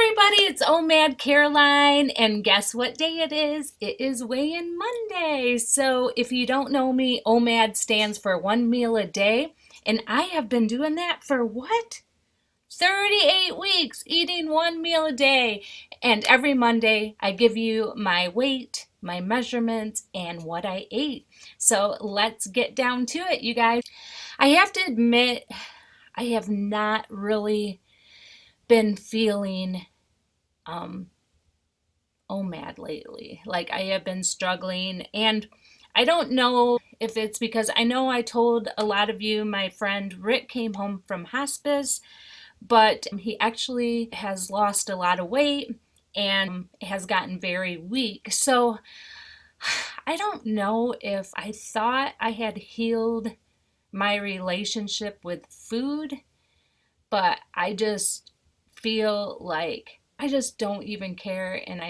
everybody, it's OMAD Caroline, and guess what day it is? It is weigh-in Monday. So if you don't know me, OMAD stands for one meal a day, and I have been doing that for what? 38 weeks, eating one meal a day. And every Monday, I give you my weight, my measurements, and what I ate. So let's get down to it, you guys. I have to admit, I have not really been feeling OMAD lately. Like I have been struggling, and I don't know if it's because I know I told a lot of you my friend Rick came home from hospice, but he actually has lost a lot of weight and has gotten very weak. So I don't know if I thought I had healed my relationship with food, but I just feel like I just don't even care. And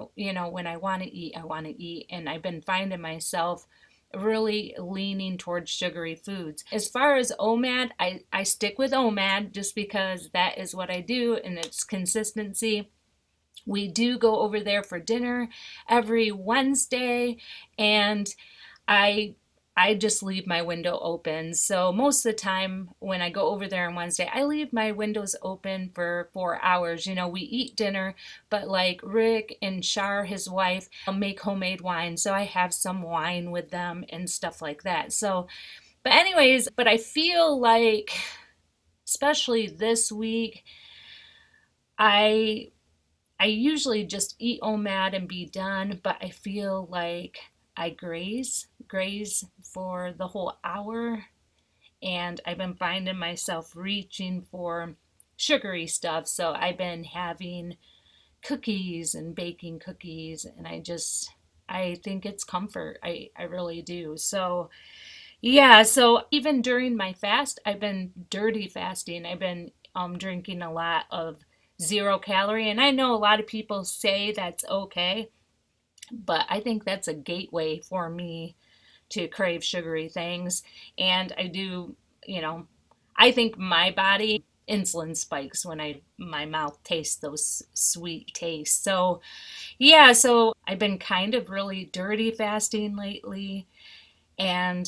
when I want to eat, I want to eat. And I've been finding myself really leaning towards sugary foods. As far as OMAD, I stick with OMAD just because that is what I do and it's consistency. We do go over there for dinner every Wednesday, and I I just leave my window open. So most of the time when I go over there on Wednesday, I leave my windows open for 4 hours. We eat dinner, but like Rick and Shar, his wife, make homemade wine. So I have some wine with them and stuff like that. So, but anyways, but I feel like, especially this week, I I usually just eat OMAD and be done, but I feel like I graze for the whole hour, and I've been finding myself reaching for sugary stuff. So I've been having cookies and baking cookies, and I think it's comfort. I really do. So yeah, so even during my fast, I've been dirty fasting. I've been drinking a lot of 0 calorie, and I know a lot of people say that's okay, but I think that's a gateway for me to crave sugary things. And I do, you know, I think my body insulin spikes when I my mouth tastes those sweet tastes. So yeah, so I've been kind of really dirty fasting lately and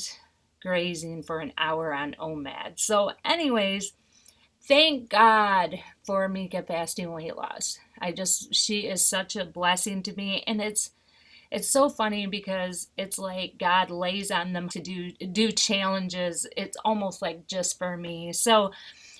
grazing for an hour on OMAD. So anyways, thank God for Mika fasting weight loss. She is such a blessing to me, and it's so funny because it's like God lays on them to do challenges. It's almost like just for me. So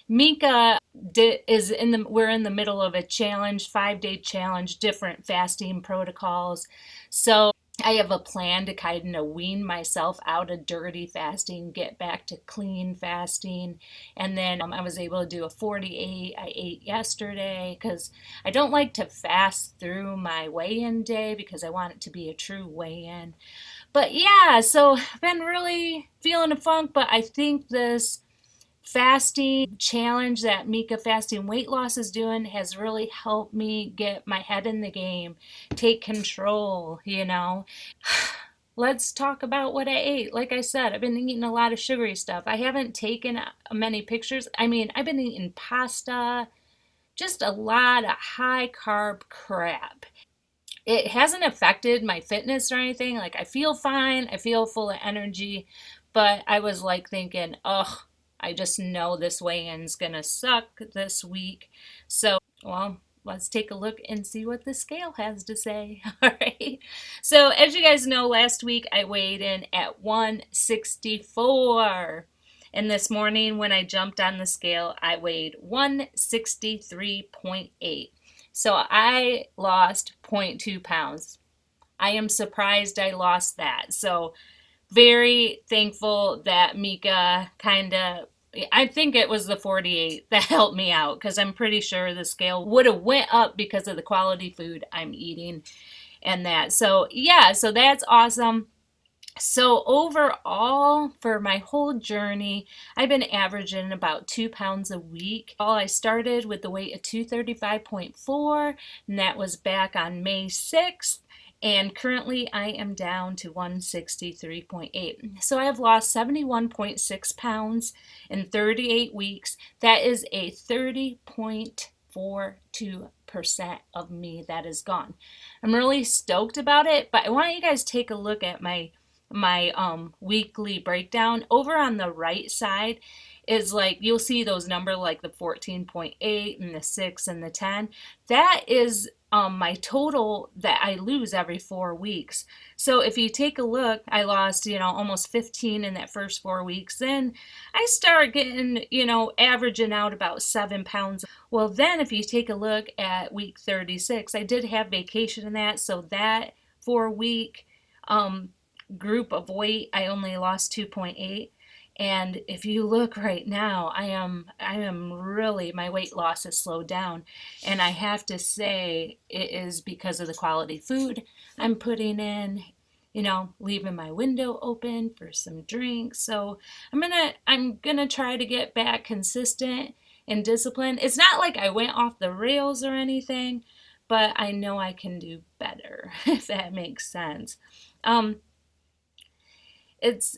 Mika we're in the middle of a challenge, 5-day challenge, different fasting protocols. So I have a plan to kind of wean myself out of dirty fasting, get back to clean fasting. And then I was able to do a 48. I ate yesterday because I don't like to fast through my weigh-in day because I want it to be a true weigh-in. But yeah, so I've been really feeling a funk, but I think this fasting challenge that Mika Fasting Weight Loss is doing has really helped me get my head in the game, take control. Let's talk about what I ate. Like I said, I've been eating a lot of sugary stuff. I haven't taken many pictures. I mean, I've been eating pasta, just a lot of high carb crap. It hasn't affected my fitness or anything. Like, I feel fine, I feel full of energy, but I was like thinking, ugh, I just know this weigh-in's gonna suck this week. So, well, let's take a look and see what the scale has to say. All right. So, as you guys know, last week I weighed in at 164. And this morning when I jumped on the scale, I weighed 163.8. So I lost zero point 0.2 pounds. I am surprised I lost that. So very thankful that Mika I think it was the 48 that helped me out, because I'm pretty sure the scale would have went up because of the quality food I'm eating and that. So yeah, so that's awesome. So overall, for my whole journey, I've been averaging about 2 pounds a week. I started with the weight of 235.4, and that was back on May 6th. And currently I am down to 163.8. So I have lost 71.6 pounds in 38 weeks. That is a 30.5 42% of me that is gone. I'm really stoked about it, but I want you guys to take a look at my weekly breakdown. Over on the right side is like, you'll see those numbers like the 14.8 and the 6 and the 10. That is my total that I lose every 4 weeks. So if you take a look, I lost, almost 15 in that first 4 weeks. Then I start getting, averaging out about 7 pounds. Well, then if you take a look at week 36, I did have vacation in that. So that 4 week group of weight, I only lost 2.8. And if you look right now, I am really, my weight loss has slowed down. And I have to say it is because of the quality food I'm putting in, leaving my window open for some drinks. So I'm gonna try to get back consistent and disciplined. It's not like I went off the rails or anything, but I know I can do better, if that makes sense. Um, it's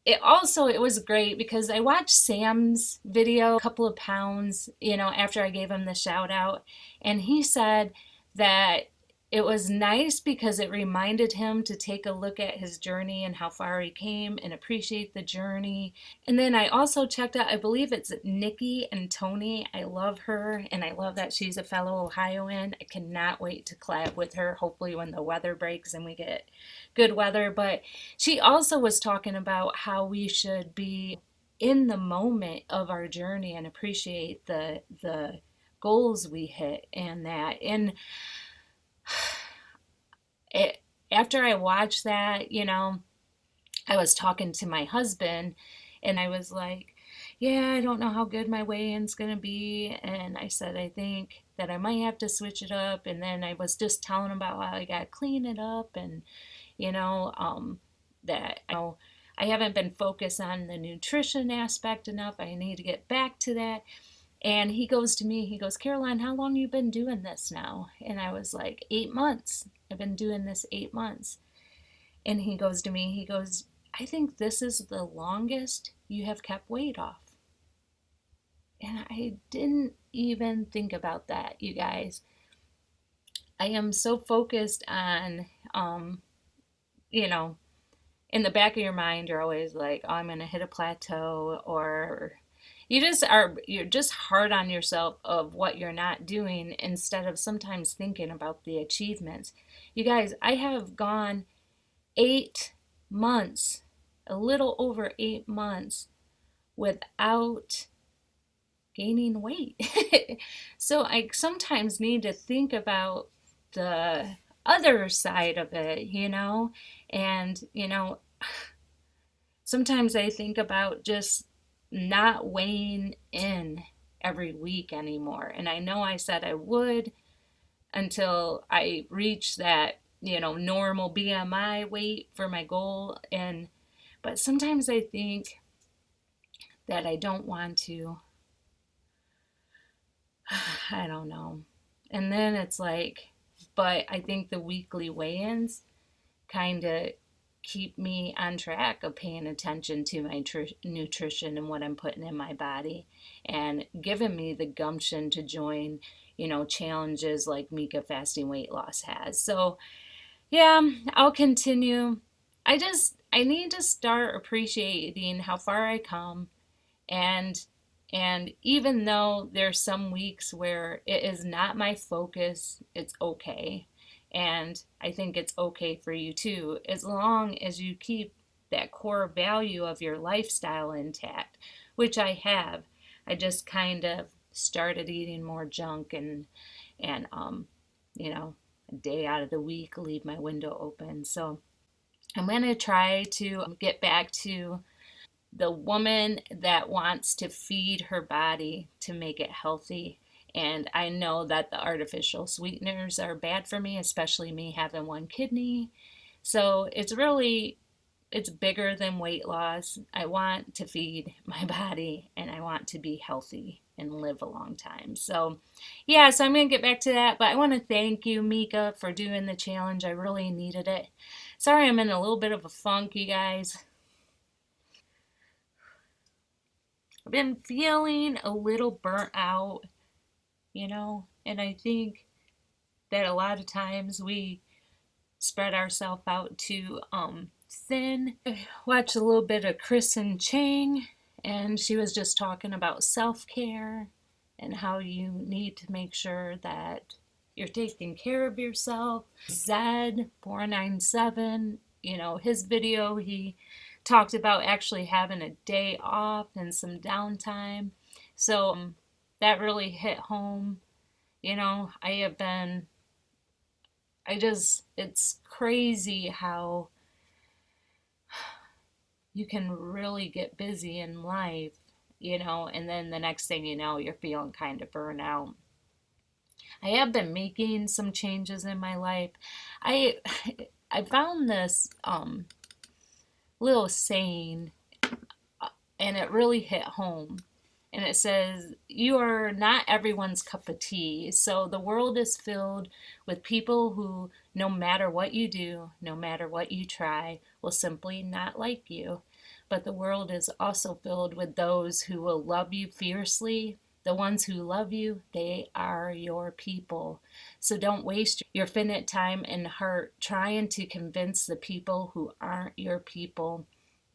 it was great because I watched Sam's video, a couple of pounds, after I gave him the shout out, and he said that it was nice because it reminded him to take a look at his journey and how far he came and appreciate the journey. And then I also checked out, I believe it's Nikki and Tony. I love her, and I love that she's a fellow Ohioan. I cannot wait to collab with her, hopefully when the weather breaks and we get good weather. But she also was talking about how we should be in the moment of our journey and appreciate the goals we hit and that. And it, after I watched that, I was talking to my husband and I was like, yeah, I don't know how good my weigh-in's going to be. And I said, I think that I might have to switch it up. And then I was just telling him about how I got to clean it up and, that I haven't been focused on the nutrition aspect enough. I need to get back to that. And he goes to me, he goes, Caroline, how long you been doing this now? And I was like, 8 months. I've been doing this 8 months. And he goes to me, he goes, I think this is the longest you have kept weight off. And I didn't even think about that, you guys. I am so focused on, you know, in the back of your mind, you're always like, oh, I'm going to hit a plateau, or you're just hard on yourself of what you're not doing instead of sometimes thinking about the achievements. You guys, I have gone 8 months, a little over 8 months without gaining weight. So I sometimes need to think about the other side of it, and sometimes I think about just not weighing in every week anymore. And I know I said I would until I reach that, normal BMI weight for my goal. But sometimes I think that I don't want to. I don't know. And then it's like, but I think the weekly weigh-ins kind of keep me on track of paying attention to my nutrition and what I'm putting in my body, and giving me the gumption to join, challenges like Mika Fasting Weight Loss has. So yeah, I'll continue. I need to start appreciating how far I come, and even though there's some weeks where it is not my focus, it's okay. And I think it's okay for you too, as long as you keep that core value of your lifestyle intact, which I have. I just kind of started eating more junk, and a day out of the week leave my window open. So I'm going to try to get back to the woman that wants to feed her body to make it healthy. And I know that the artificial sweeteners are bad for me, especially me having one kidney. So it's bigger than weight loss. I want to feed my body and I want to be healthy and live a long time. So yeah, so I'm going to get back to that. But I want to thank you, Mika, for doing the challenge. I really needed it. Sorry, I'm in a little bit of a funk, you guys. I've been feeling a little burnt out, And I think that a lot of times we spread ourselves out too thin. I watched a little bit of Kristen Chang, and she was just talking about self-care and how you need to make sure that you're taking care of yourself. Zed497, his video, he talked about actually having a day off and some downtime. So that really hit home. I have been, it's crazy how you can really get busy in life, and then the next thing you know, you're feeling kind of burnt out. I have been making some changes in my life. I I found this little saying, and it really hit home. And it says, "You are not everyone's cup of tea." So the world is filled with people who, no matter what you do, no matter what you try, will simply not like you. But the world is also filled with those who will love you fiercely. The ones who love you, they are your people. So don't waste your finite time and heart trying to convince the people who aren't your people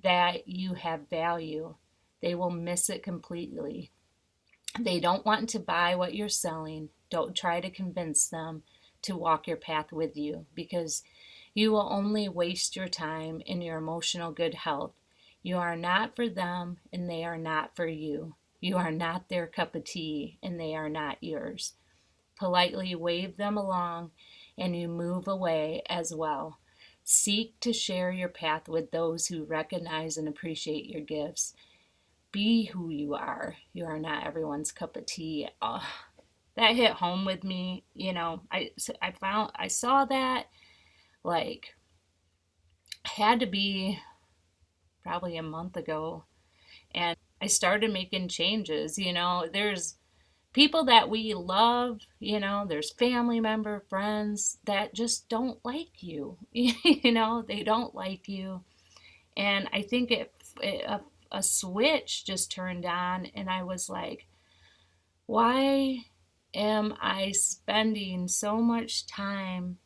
that you have value. They will miss it completely. They don't want to buy what you're selling. Don't try to convince them to walk your path with you, because you will only waste your time and your emotional good health. You are not for them, and they are not for you. You are not their cup of tea, and they are not yours. Politely wave them along, and you move away as well. Seek to share your path with those who recognize and appreciate your gifts. Be who you are. You are not everyone's cup of tea. That hit home with me. I saw that, like, had to be probably a month ago, and I started making changes. There's people that we love, there's family member, friends that just don't like you. They don't like you. And I think a switch just turned on, and I was like, why am I spending so much time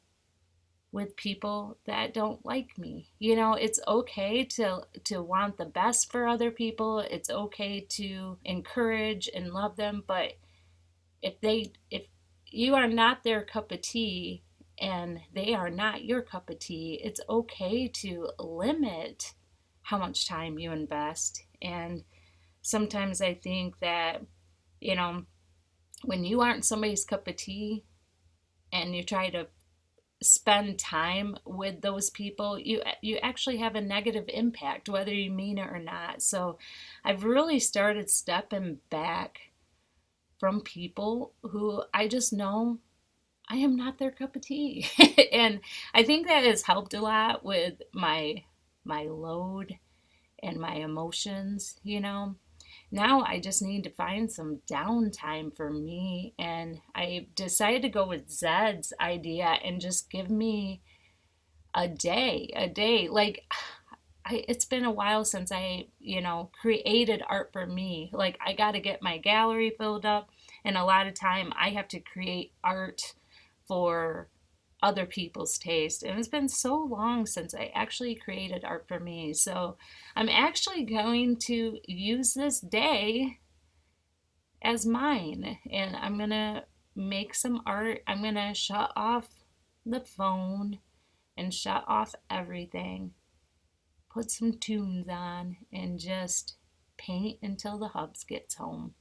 with people that don't like me? It's okay to want the best for other people. It's okay to encourage and love them, but if you are not their cup of tea and they are not your cup of tea, it's okay to limit how much time you invest. And sometimes I think that, you know, when you aren't somebody's cup of tea and you try to spend time with those people, you actually have a negative impact, whether you mean it or not. So I've really started stepping back from people who I just know I am not their cup of tea. And I think that has helped a lot with my load and my emotions. Now I just need to find some downtime for me, and I decided to go with Zed's idea and just give me a day. Like, it's been a while since I, created art for me. Like, I got to get my gallery filled up, and a lot of time I have to create art for other people's taste. And it's been so long since I actually created art for me. So I'm actually going to use this day as mine, and I'm going to make some art. I'm going to shut off the phone and shut off everything, put some tunes on, and just paint until the hubs gets home.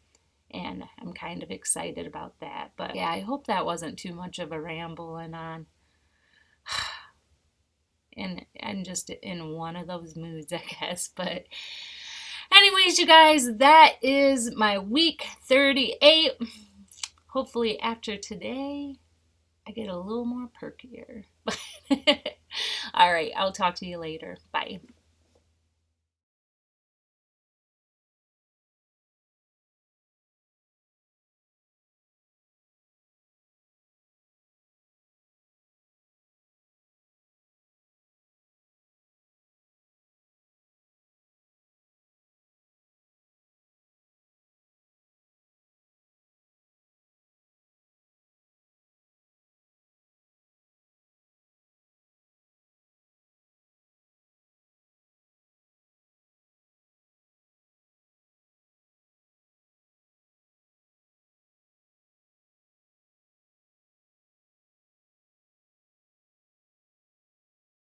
And I'm kind of excited about that. But yeah, I hope that wasn't too much of a rambling on. And I'm just in one of those moods, I guess. But anyways, you guys, that is my week 38. Hopefully after today, I get a little more perkier. All right, I'll talk to you later. Bye.